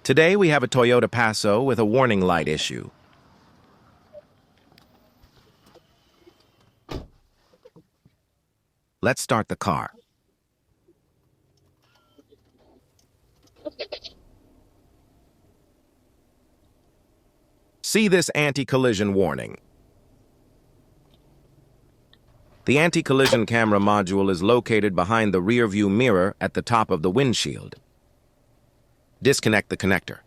Today we have a Toyota Passo with a warning light issue. Let's start the car. See this anti-collision warning. The anti-collision camera module is located behind the rear-view mirror at the top of the windshield. Disconnect the connector.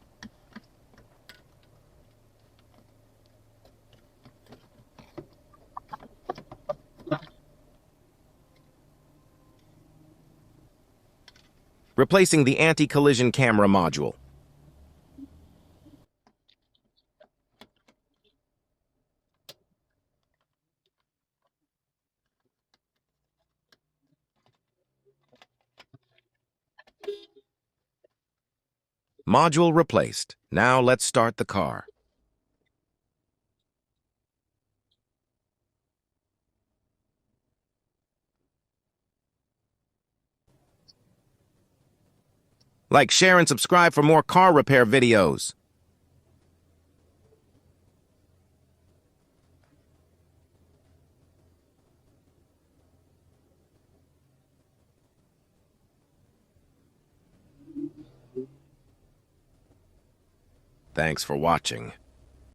Replacing the anti-collision camera module. Module replaced. Now let's start the car. Like, share, and subscribe for more car repair videos. Thanks for watching.